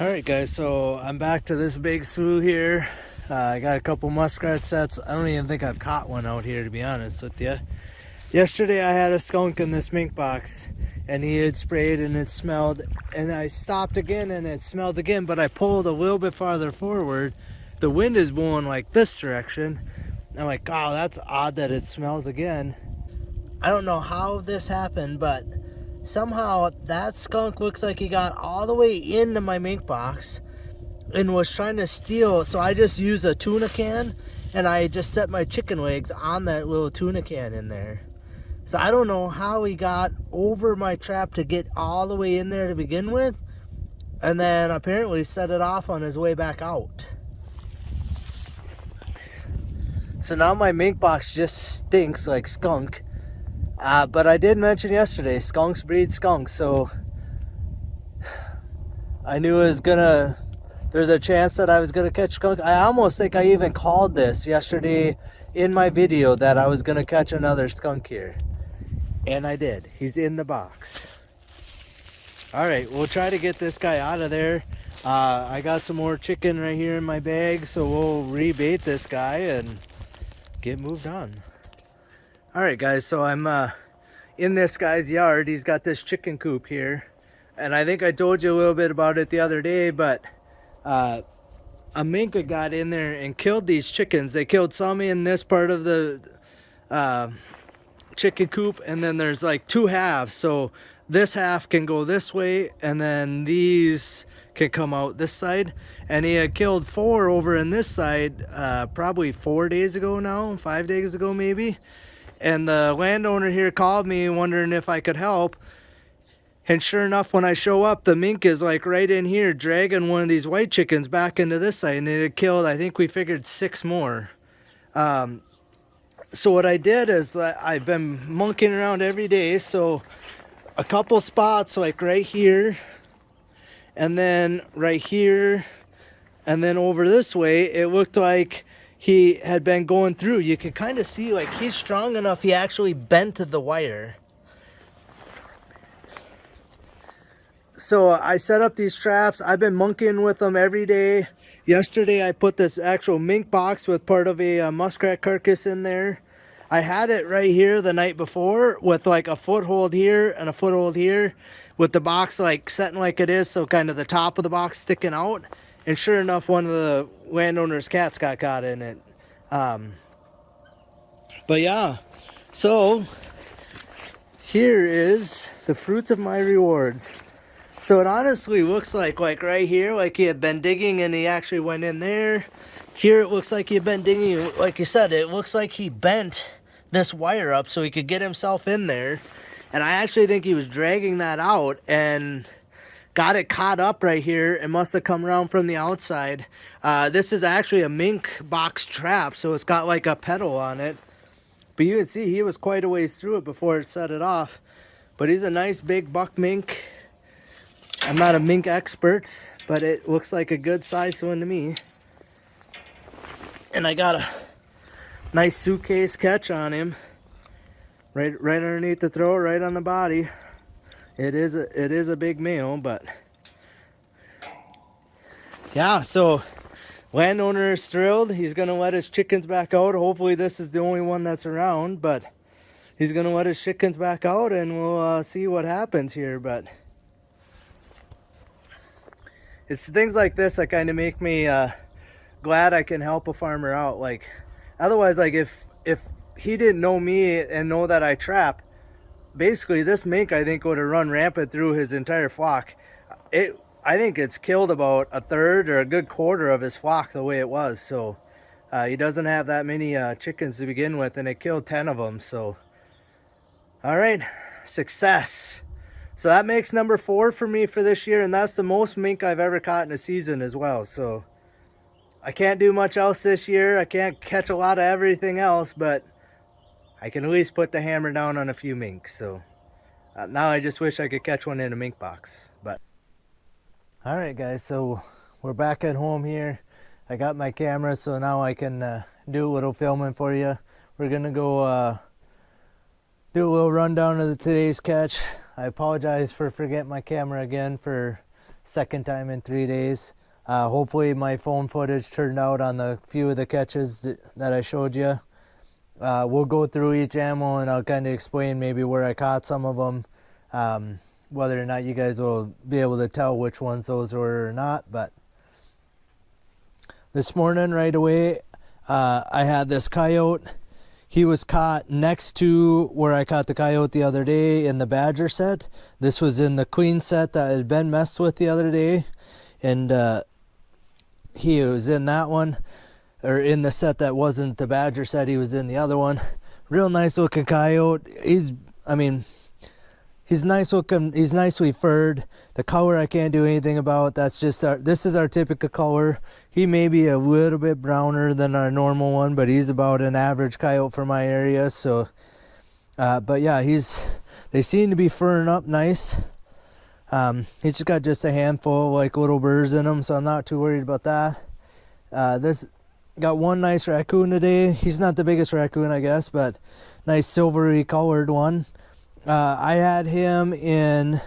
Alright guys, so I'm back to this big slough here. I got a couple muskrat sets. I don't even think I've caught one out here, to be honest with you. Yesterday I had a skunk in this mink box and he had sprayed and it smelled, and I stopped again and it smelled again, but I pulled a little bit farther forward. The wind is blowing like this direction. I'm like, oh, that's odd that it smells again. I don't know how this happened, but somehow that skunk looks like he got all the way into my mink box and was trying to steal. So I just used a tuna can and I just set my chicken legs on that little tuna can in there. So I don't know how he got over my trap to get all the way in there to begin with, and then apparently set it off on his way back out. So now my mink box just stinks like skunk. But I did mention yesterday, skunks breed skunks, so I knew there's a chance that I was gonna catch skunk. I almost think I even called this yesterday in my video that I was gonna catch another skunk here. And I did. He's in the box. Alright, we'll try to get this guy out of there. I got some more chicken right here in my bag, so we'll rebait this guy and get moved on. Alright guys, so I'm in this guy's yard. He's got this chicken coop here, and I think I told you a little bit about it the other day, but a mink got in there and killed these chickens. They killed some in this part of the chicken coop, and then there's like two halves, so this half can go this way and then these can come out this side, and he had killed 4 over in this side probably 4 days ago now, 5 days ago maybe. And the landowner here called me wondering if I could help. And sure enough, when I show up, the mink is like right in here dragging one of these white chickens back into this side. And it had killed, I think we figured 6 more. So what I did is I've been monkeying around every day. So a couple spots like right here, and then right here, and then over this way, it looked like he had been going through. You can kind of see like he's strong enough, he actually bent the wire. So I set up these traps. I've been monkeying with them every day. Yesterday I put this actual mink box with part of a muskrat carcass in there. I had it right here the night before with like a foothold here and a foothold here, with the box like setting like it is, so kind of the top of the box sticking out. And sure enough, one of the landowner's cats got caught in it. But yeah, so here is the fruits of my rewards. So it honestly looks like right here, like he had been digging and he actually went in there. Here it looks like he had been digging, like you said, it looks like he bent this wire up so he could get himself in there. And I actually think he was dragging that out and got it caught up right here and must have come around from the outside. This is actually a mink box trap, so it's got like a pedal on it. But you can see he was quite a ways through it before it set it off. But he's a nice big buck mink. I'm not a mink expert, but it looks like a good sized one to me. And I got a nice suitcase catch on him. Right underneath the throat, right on the body. It is a big male, but yeah, so landowner is thrilled. He's gonna let his chickens back out. Hopefully this is the only one that's around, but he's gonna let his chickens back out and we'll see what happens here. But it's things like this that kind of make me glad I can help a farmer out. Like otherwise, like if he didn't know me and know that I trap, basically this mink I think would have run rampant through his entire flock. I think it's killed about a third or a good quarter of his flock the way it was. So he doesn't have that many chickens to begin with, and it killed 10 of them. So all right, success. So that makes number 4 for me for this year, and that's the most mink I've ever caught in a season as well. So I can't do much else this year. I can't catch a lot of everything else, but I can at least put the hammer down on a few minks. So now I just wish I could catch one in a mink box. But All right, guys, so we're back at home here. I got my camera, so now I can do a little filming for you. We're gonna go do a little rundown of today's catch. I apologize for forgetting my camera again for second time in 3 days. Hopefully my phone footage turned out on the few of the catches that I showed you. We'll go through each animal and I'll kind of explain maybe where I caught some of them. Whether or not you guys will be able to tell which ones those were or not. But this morning right away, I had this coyote. He was caught next to where I caught the coyote the other day in the badger set. This was in the queen set that had been messed with the other day. And he was in that one, or in the set that wasn't the badger set. He was in the other one. Real nice looking coyote. He's nice looking, he's nicely furred. The color I can't do anything about. That's just this is our typical color. He may be a little bit browner than our normal one, but he's about an average coyote for my area. So, but yeah, they seem to be furring up nice. He's just got just a handful of like little burrs in him, so I'm not too worried about that. This got one nice raccoon today. He's not the biggest raccoon, I guess, but nice silvery colored one. I had him in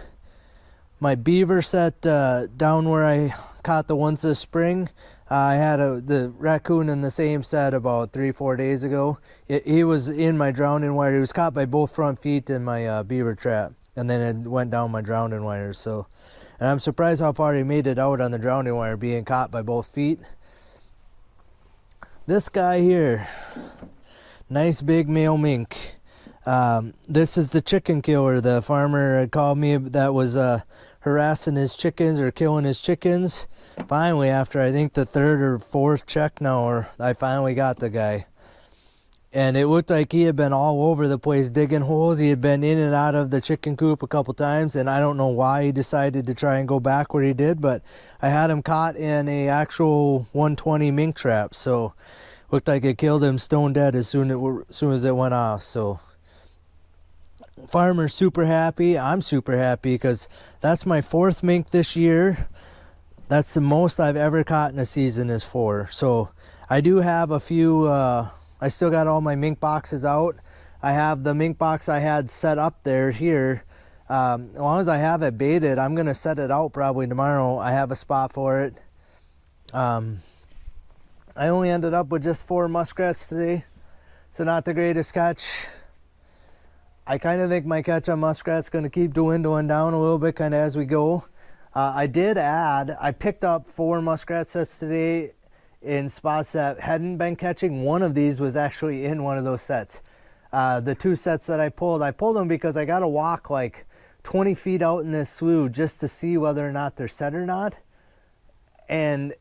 my beaver set down where I caught the ones this spring. I had the raccoon in the same set about 3-4 days ago. He was in my drowning wire. He was caught by both front feet in my beaver trap, and then it went down my drowning wire. So, and I'm surprised how far he made it out on the drowning wire, being caught by both feet. This guy here, nice big male mink. This is the chicken killer. The farmer had called me that was harassing his chickens or killing his chickens. Finally, after I think the third or fourth check now, I finally got the guy. And it looked like he had been all over the place digging holes. He had been in and out of the chicken coop a couple times, and I don't know why he decided to try and go back where he did, but I had him caught in a actual 120 mink trap. So looked like it killed him stone dead as soon as it went off. So farmer's super happy. I'm super happy because that's my fourth mink this year. That's the most I've ever caught in a season is 4. So I do have a few, I still got all my mink boxes out. I have the mink box I had set up there here. As long as I have it baited, I'm going to set it out probably tomorrow. I have a spot for it. I only ended up with just 4 muskrats today. So not the greatest catch. I kind of think my catch on muskrat's going to keep dwindling down a little bit kind of as we go. I picked up 4 muskrat sets today in spots that hadn't been catching. One of these was actually in one of those sets. The 2 sets that I pulled them because I got to walk like 20 feet out in this slough just to see whether or not they're set or not. And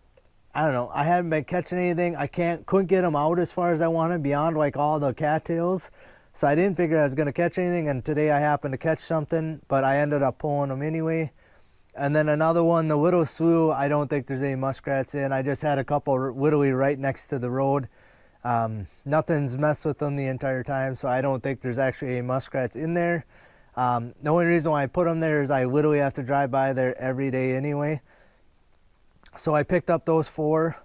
I don't know, I haven't been catching anything. I couldn't get them out as far as I wanted beyond like all the cattails. So I didn't figure I was going to catch anything, and today I happened to catch something, but I ended up pulling them anyway. And then another one, the little slough, I don't think there's any muskrats in. I just had a couple literally right next to the road. Nothing's messed with them the entire time, so I don't think there's actually any muskrats in there. The only reason why I put them there is I literally have to drive by there every day anyway. So I picked up those 4.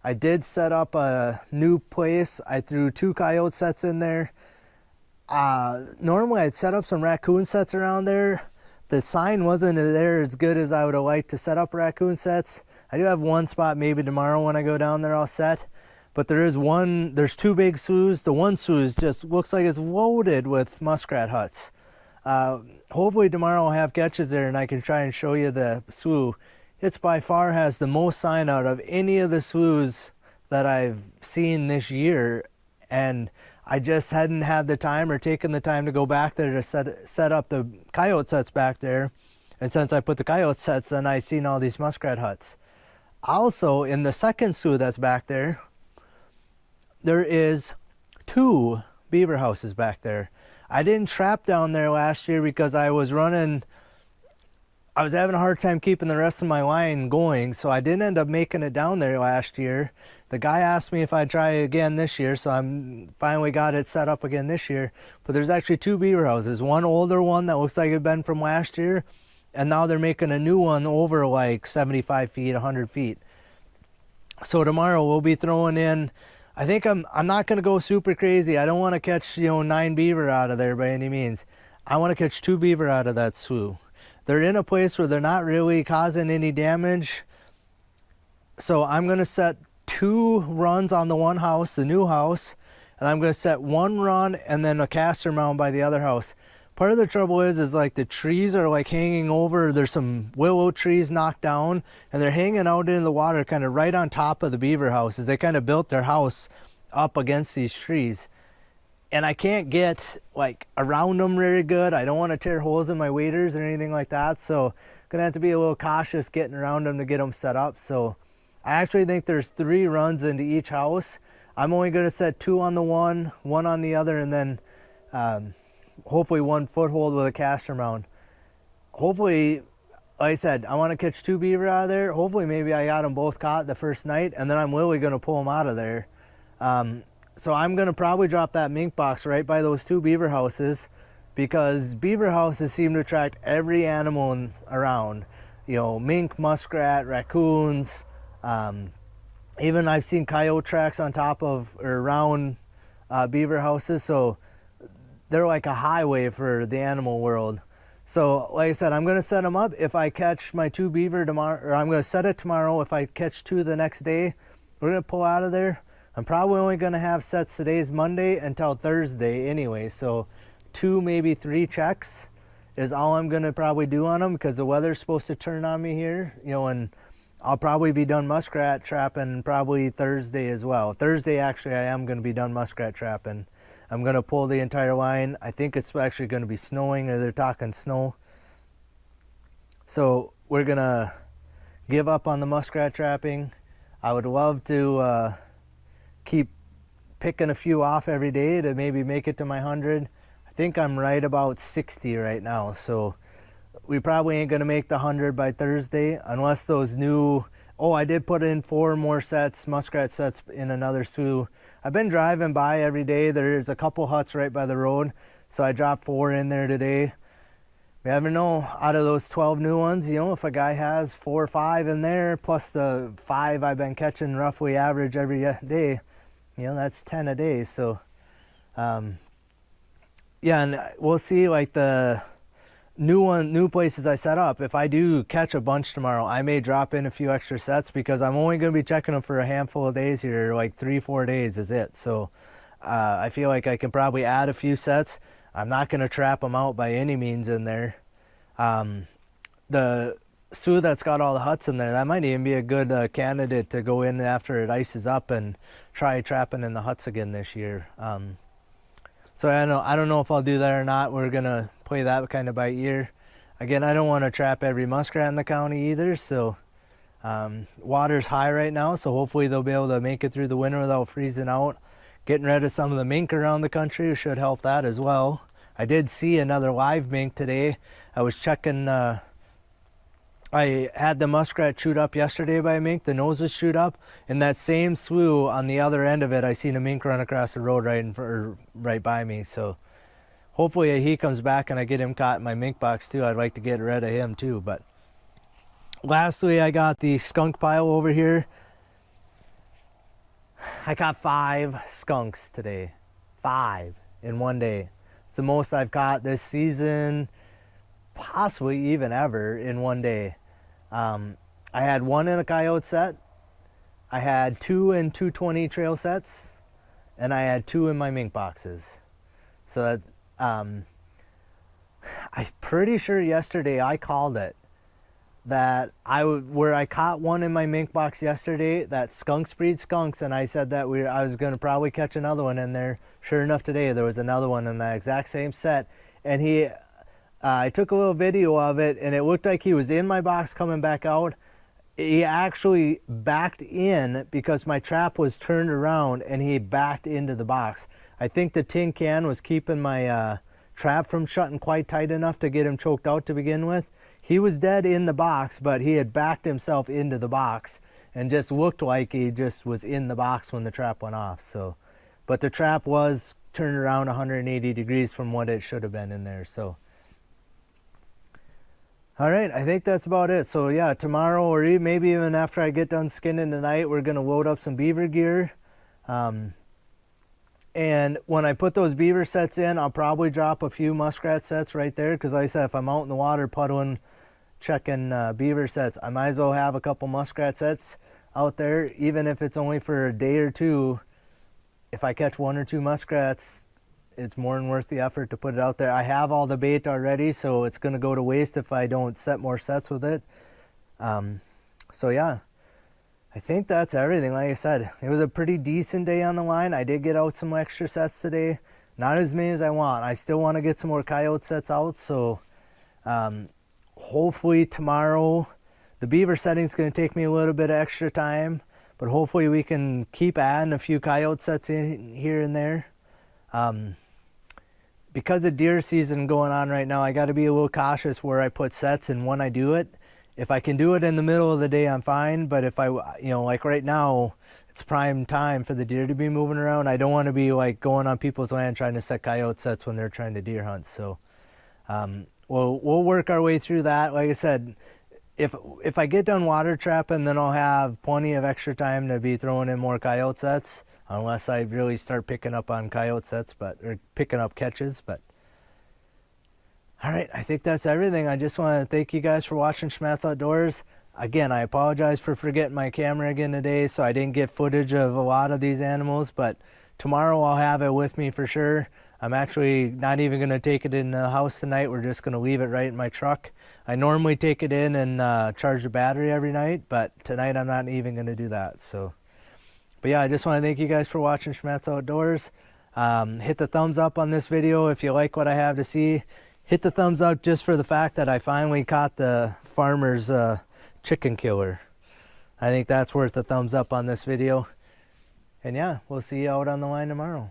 I did set up a new place. I threw 2 coyote sets in there. Normally I'd set up some raccoon sets around there. The sign wasn't there as good as I would have liked to set up raccoon sets. I do have one spot maybe tomorrow when I go down there I'll set. But there's 2 big sloughs. The one slough just looks like it's loaded with muskrat huts. Hopefully tomorrow I'll have catches there and I can try and show you the slough. It's by far has the most sign out of any of the sloughs that I've seen this year. And I just hadn't had the time or taken the time to go back there to set up the coyote sets back there. And since I put the coyote sets, then I seen all these muskrat huts. Also, in the second slough that's back there, there is 2 beaver houses back there. I didn't trap down there last year because I was having a hard time keeping the rest of my line going, so I didn't end up making it down there last year. The guy asked me if I'd try it again this year, so I'm finally got it set up again this year. But there's actually 2 beaver houses. One older one that looks like it had been from last year, and now they're making a new one over like 75 feet, 100 feet. So tomorrow we'll be throwing in, I think I'm not going to go super crazy. I don't want to catch, 9 beaver out of there by any means. I want to catch 2 beaver out of that slough. They're in a place where they're not really causing any damage. So I'm going to set 2 runs on the one house, the new house, and I'm going to set 1 run and then a caster mound by the other house. Part of the trouble is like the trees are like hanging over. There's some willow trees knocked down and they're hanging out in the water kind of right on top of the beaver houses. They kind of built their house up against these trees. And I can't get like around them very good. I don't want to tear holes in my waders or anything like that. So I'm going to have to be a little cautious getting around them to get them set up. So I actually think there's 3 runs into each house. I'm only going to set 2 on the one on the other, and then hopefully 1 foothold with a caster mound. Hopefully, like I said, I want to catch 2 beaver out of there. Hopefully maybe I got them both caught the first night, and then I'm literally going to pull them out of there. So I'm going to probably drop that mink box right by those 2 beaver houses, because beaver houses seem to attract every animal around. Mink, muskrat, raccoons. Even I've seen coyote tracks on top of or around beaver houses. So they're like a highway for the animal world. So like I said, I'm going to set them up. If I catch my 2 beaver tomorrow, or I'm going to set it tomorrow. If I catch 2 the next day, we're going to pull out of there. I'm probably only going to have sets today's Monday until Thursday anyway. So 2, maybe 3 checks is all I'm going to probably do on them, because the weather's supposed to turn on me here, and I'll probably be done muskrat trapping probably Thursday as well. Thursday, actually, I am going to be done muskrat trapping. I'm going to pull the entire line. I think it's actually going to be snowing, or they're talking snow. So we're going to give up on the muskrat trapping. I would love to keep picking a few off every day to maybe make it to my 100. I think I'm right about 60 right now. So we probably ain't going to make the 100 by Thursday unless those new... Oh, I did put in 4 more sets, muskrat sets in another slough. I've been driving by every day. There's a couple huts right by the road, so I dropped 4 in there today. We never know, out of those 12 new ones, if a guy has 4 or 5 in there, plus the 5 I've been catching roughly average every day, that's 10 a day. So, yeah, and we'll see like the new places I set up. If I do catch a bunch tomorrow, I may drop in a few extra sets, because I'm only going to be checking them for a handful of days here, like 3-4 days is it. So I feel like I can probably add a few sets. I'm not going to trap them out by any means in there. The slough that's got all the huts in there, that might even be a good candidate to go in after it ices up and try trapping in the huts again this year. So I don't know if I'll do that or not. We're going to play that kind of by ear. Again, I don't want to trap every muskrat in the county either. So water's high right now, so hopefully they'll be able to make it through the winter without freezing out. Getting rid of some of the mink around the country should help that as well. I did see another live mink today. I was checking... I had the muskrat chewed up yesterday by a mink. The nose was chewed up. In that same slough on the other end of it, I seen a mink run across the road right by me. So hopefully he comes back and I get him caught in my mink box too. I'd like to get rid of him too. But lastly, I got the skunk pile over here. I caught 5 skunks today. 5 in one day. It's the most I've caught this season, possibly even ever, in one day. I had 1 in a coyote set, I had 2 in 220 trail sets, and I had 2 in my mink boxes. So that I'm pretty sure yesterday I called it, that where I caught 1 in my mink box yesterday, that skunks breed skunks, and I said that I was going to probably catch another one in there. Sure enough, today there was another one in that exact same set, and I took a little video of it, and it looked like he was in my box coming back out. He actually backed in because my trap was turned around, and he backed into the box. I think the tin can was keeping my trap from shutting quite tight enough to get him choked out to begin with. He was dead in the box, but he had backed himself into the box and just looked like he just was in the box when the trap went off. So, but the trap was turned around 180 degrees from what it should have been in there. So All right, I think that's about it. So yeah, tomorrow or maybe even after I get done skinning tonight, we're gonna load up some beaver gear. And when I put those beaver sets in, I'll probably drop a few muskrat sets right there, because like I said, if I'm out in the water puddling, checking beaver sets, I might as well have a couple muskrat sets out there, even if it's only for a day or two. If I catch 1 or 2 muskrats, it's more than worth the effort to put it out there. I have all the bait already, so it's going to go to waste if I don't set more sets with it. So yeah, I think that's everything. Like I said, it was a pretty decent day on the line. I did get out some extra sets today. Not as many as I want. I still want to get some more coyote sets out, so hopefully tomorrow, the beaver setting is going to take me a little bit of extra time, but hopefully we can keep adding a few coyote sets in here and there. Because of deer season going on right now, I got to be a little cautious where I put sets and when I do it. If I can do it in the middle of the day, I'm fine. But if I, like right now, it's prime time for the deer to be moving around. I don't want to be like going on people's land trying to set coyote sets when they're trying to deer hunt. So we'll work our way through that. Like I said, if I get done water trapping, then I'll have plenty of extra time to be throwing in more coyote sets, unless I really start picking up on coyote sets, or picking up catches. But all right, I think that's everything. I just want to thank you guys for watching Schmattz Outdoors. Again, I apologize for forgetting my camera again today, so I didn't get footage of a lot of these animals, but tomorrow I'll have it with me for sure. I'm actually not even going to take it in the house tonight. We're just going to leave it right in my truck. I normally take it in and charge the battery every night, but tonight I'm not even going to do that. So, but yeah, I just want to thank you guys for watching Schmattz Outdoors. Hit the thumbs up on this video if you like what I have to see. Hit the thumbs up just for the fact that I finally caught the farmer's chicken killer. I think that's worth a thumbs up on this video. And yeah, we'll see you out on the line tomorrow.